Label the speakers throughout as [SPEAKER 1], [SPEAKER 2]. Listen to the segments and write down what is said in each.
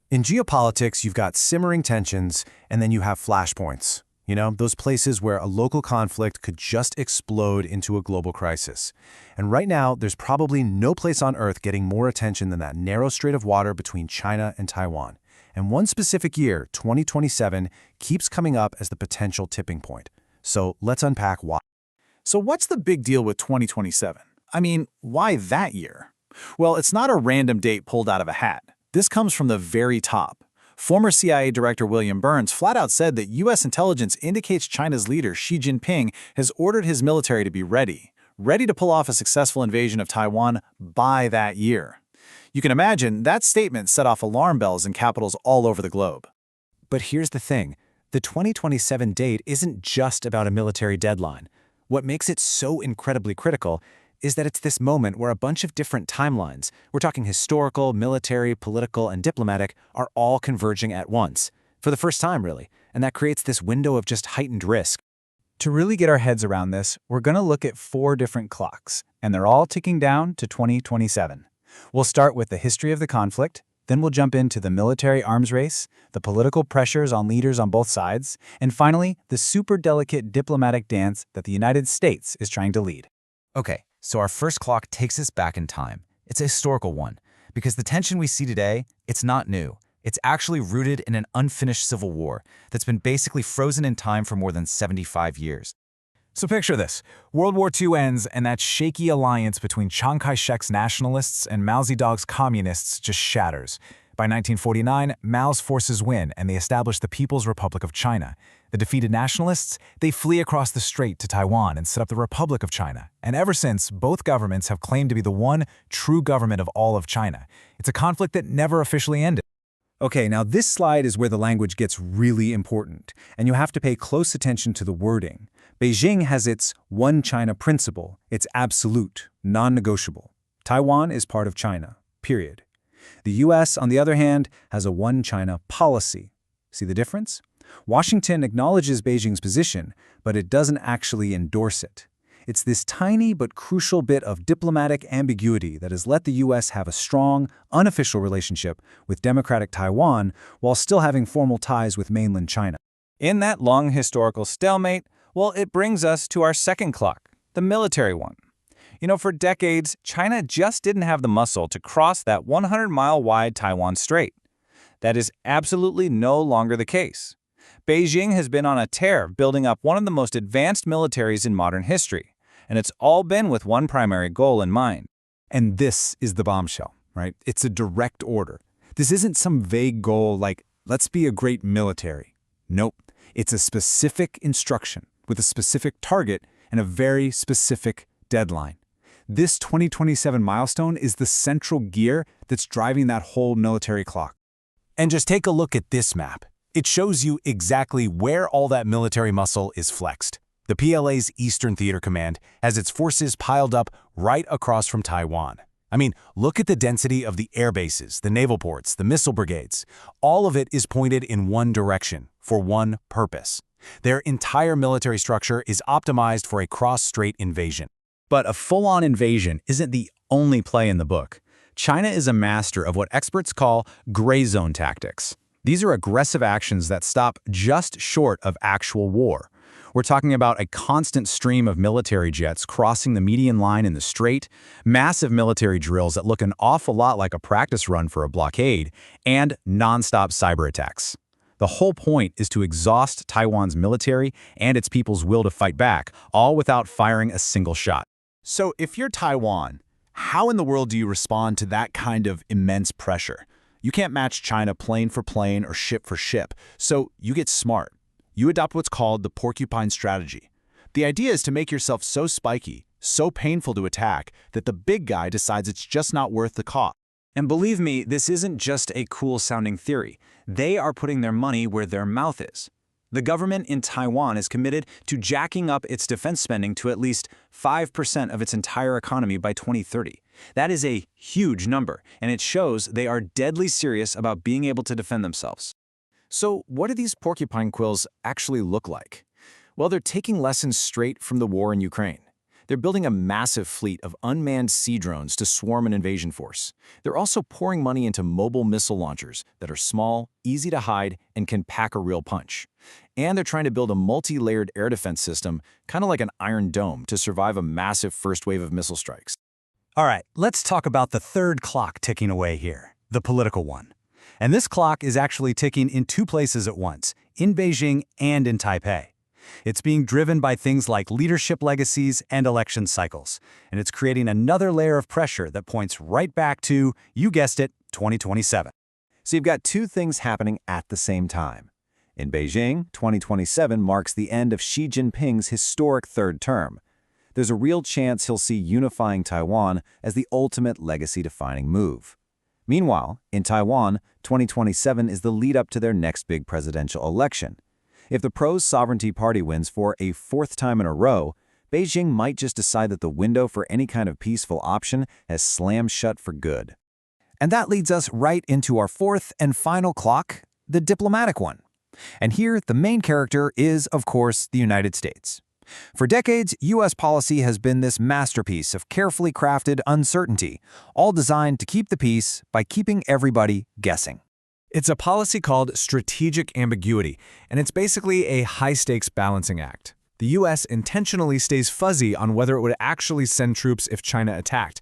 [SPEAKER 1] In geopolitics, you've got simmering tensions, and then you have flashpoints. Those places where a local conflict could just explode into a global crisis. And right now, there's probably no place on Earth getting more attention than that narrow strait of water between China and Taiwan. And one specific year, 2027, keeps coming up as the potential tipping point. So let's unpack why.
[SPEAKER 2] So what's the big deal with 2027? I mean, why that year? Well, it's not a random date pulled out of a hat. This comes from the very top. Former CIA Director William Burns flat out said that U.S. intelligence indicates China's leader Xi Jinping has ordered his military to be ready to pull off a successful invasion of Taiwan by that year. You can imagine that statement set off alarm bells in capitals all over the globe.
[SPEAKER 3] But here's the thing. The 2027 date isn't just about a military deadline. What makes it so incredibly critical is that it's this moment where a bunch of different timelines, we're talking historical, military, political, and diplomatic, are all converging at once. For the first time, really. And that creates this window of just heightened risk.
[SPEAKER 4] To really get our heads around this, we're going to look at 4 different clocks, and they're all ticking down to 2027. We'll start with the history of the conflict, then we'll jump into the military arms race, the political pressures on leaders on both sides, and finally, the super delicate diplomatic dance that the United States is trying to lead.
[SPEAKER 3] Okay, so our first clock takes us back in time. It's a historical one, because the tension we see today, it's not new. It's actually rooted in an unfinished civil war that's been basically frozen in time for more than 75 years.
[SPEAKER 4] So picture this. World War II ends and that shaky alliance between Chiang Kai-shek's nationalists and Mao Zedong's communists just shatters. By 1949, Mao's forces win and they establish the People's Republic of China. The defeated nationalists, they flee across the strait to Taiwan and set up the Republic of China. And ever since, both governments have claimed to be the one true government of all of China. It's a conflict that never officially ended.
[SPEAKER 1] Okay, now this slide is where the language gets really important, and you have to pay close attention to the wording. Beijing has its One China principle. It's absolute, non-negotiable. Taiwan is part of China, period. The U.S., on the other hand, has a One China policy. See the difference? Washington acknowledges Beijing's position, but it doesn't actually endorse it. It's this tiny but crucial bit of diplomatic ambiguity that has let the U.S. have a strong, unofficial relationship with democratic Taiwan while still having formal ties with mainland China.
[SPEAKER 2] In that long historical stalemate, well, it brings us to our second clock, the military one. For decades, China just didn't have the muscle to cross that 100-mile-wide Taiwan Strait. That is absolutely no longer the case. Beijing has been on a tear building up one of the most advanced militaries in modern history, and it's all been with one primary goal in mind.
[SPEAKER 1] And this is the bombshell, right? It's a direct order. This isn't some vague goal like, let's be a great military. Nope. It's a specific instruction with a specific target and a very specific deadline. This 2027 milestone is the central gear that's driving that whole military clock.
[SPEAKER 3] And just take a look at this map. It shows you exactly where all that military muscle is flexed. The PLA's Eastern Theater Command has its forces piled up right across from Taiwan. I mean, look at the density of the air bases, the naval ports, the missile brigades. All of it is pointed in one direction, for one purpose. Their entire military structure is optimized for a cross-strait invasion.
[SPEAKER 5] But a full-on invasion isn't the only play in the book. China is a master of what experts call gray zone tactics. These are aggressive actions that stop just short of actual war. We're talking about a constant stream of military jets crossing the median line in the strait, massive military drills that look an awful lot like a practice run for a blockade, and nonstop cyber attacks. The whole point is to exhaust Taiwan's military and its people's will to fight back, all without firing a single shot.
[SPEAKER 2] So if you're Taiwan, how in the world do you respond to that kind of immense pressure? You can't match China plane for plane or ship for ship, so you get smart. You adopt what's called the porcupine strategy. The idea is to make yourself so spiky, so painful to attack, that the big guy decides it's just not worth the cost.
[SPEAKER 3] And believe me, this isn't just a cool-sounding theory. They are putting their money where their mouth is. The government in Taiwan is committed to jacking up its defense spending to at least 5% of its entire economy by 2030. That is a huge number, and it shows they are deadly serious about being able to defend themselves.
[SPEAKER 2] So what do these porcupine quills actually look like? Well, they're taking lessons straight from the war in Ukraine. They're building a massive fleet of unmanned sea drones to swarm an invasion force. They're also pouring money into mobile missile launchers that are small, easy to hide, and can pack a real punch. And they're trying to build a multi-layered air defense system, kind of like an Iron Dome, to survive a massive first wave of missile strikes.
[SPEAKER 3] All right, let's talk about the third clock ticking away here, the political one. And this clock is actually ticking in two places at once, in Beijing and in Taipei. It's being driven by things like leadership legacies and election cycles, and it's creating another layer of pressure that points right back to, you guessed it, 2027.
[SPEAKER 1] So you've got two things happening at the same time. In Beijing, 2027 marks the end of Xi Jinping's historic third term. There's a real chance he'll see unifying Taiwan as the ultimate legacy-defining move. Meanwhile, in Taiwan, 2027 is the lead-up to their next big presidential election. If the pro-sovereignty party wins for a fourth time in a row, Beijing might just decide that the window for any kind of peaceful option has slammed shut for good.
[SPEAKER 2] And that leads us right into our fourth and final clock, the diplomatic one. And here, the main character is, of course, the United States. For decades, U.S. policy has been this masterpiece of carefully crafted uncertainty, all designed to keep the peace by keeping everybody guessing.
[SPEAKER 4] It's a policy called strategic ambiguity, and it's basically a high-stakes balancing act. The U.S. intentionally stays fuzzy on whether it would actually send troops if China attacked.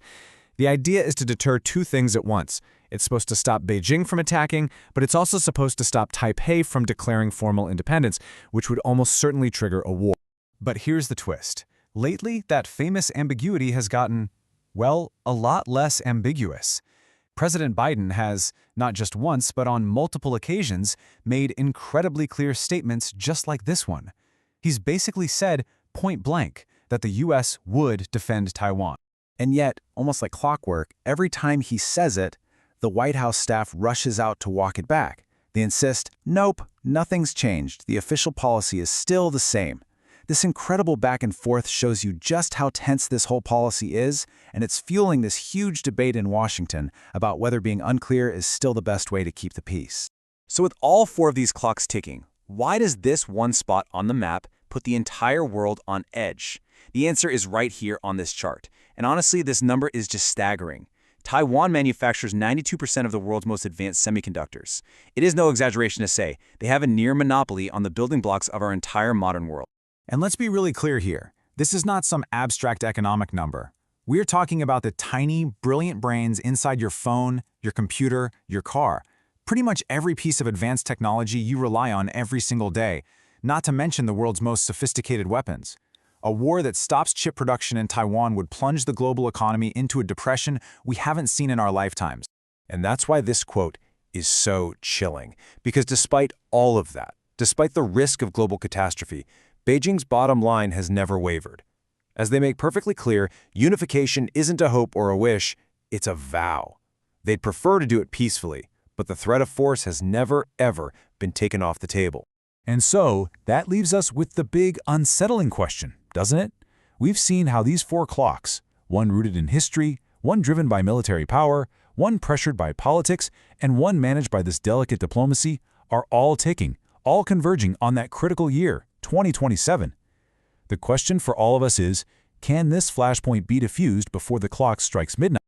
[SPEAKER 4] The idea is to deter two things at once. It's supposed to stop Beijing from attacking, but it's also supposed to stop Taipei from declaring formal independence, which would almost certainly trigger a war. But here's the twist. Lately, that famous ambiguity has gotten, well, a lot less ambiguous. President Biden has, not just once but on multiple occasions, made incredibly clear statements just like this one. He's basically said, point blank, that the U.S. would defend Taiwan.
[SPEAKER 2] And yet, almost like clockwork, every time he says it, the White House staff rushes out to walk it back. They insist, nope, nothing's changed. The official policy is still the same. This incredible back and forth shows you just how tense this whole policy is, and it's fueling this huge debate in Washington about whether being unclear is still the best way to keep the peace.
[SPEAKER 1] So with all four of these clocks ticking, why does this one spot on the map put the entire world on edge? The answer is right here on this chart. And honestly, this number is just staggering. Taiwan manufactures 92% of the world's most advanced semiconductors. It is no exaggeration to say they have a near monopoly on the building blocks of our entire modern world.
[SPEAKER 4] And let's be really clear here. This is not some abstract economic number. We're talking about the tiny, brilliant brains inside your phone, your computer, your car. Pretty much every piece of advanced technology you rely on every single day, not to mention the world's most sophisticated weapons. A war that stops chip production in Taiwan would plunge the global economy into a depression we haven't seen in our lifetimes.
[SPEAKER 1] And that's why this quote is so chilling. Because despite all of that, despite the risk of global catastrophe, Beijing's bottom line has never wavered. As they make perfectly clear, unification isn't a hope or a wish, it's a vow. They'd prefer to do it peacefully, but the threat of force has never, ever been taken off the table.
[SPEAKER 4] And so, that leaves us with the big unsettling question, doesn't it? We've seen how these four clocks, one rooted in history, one driven by military power, one pressured by politics, and one managed by this delicate diplomacy, are all ticking, all converging on that critical year, 2027. The question for all of us is, can this flashpoint be defused before the clock strikes midnight?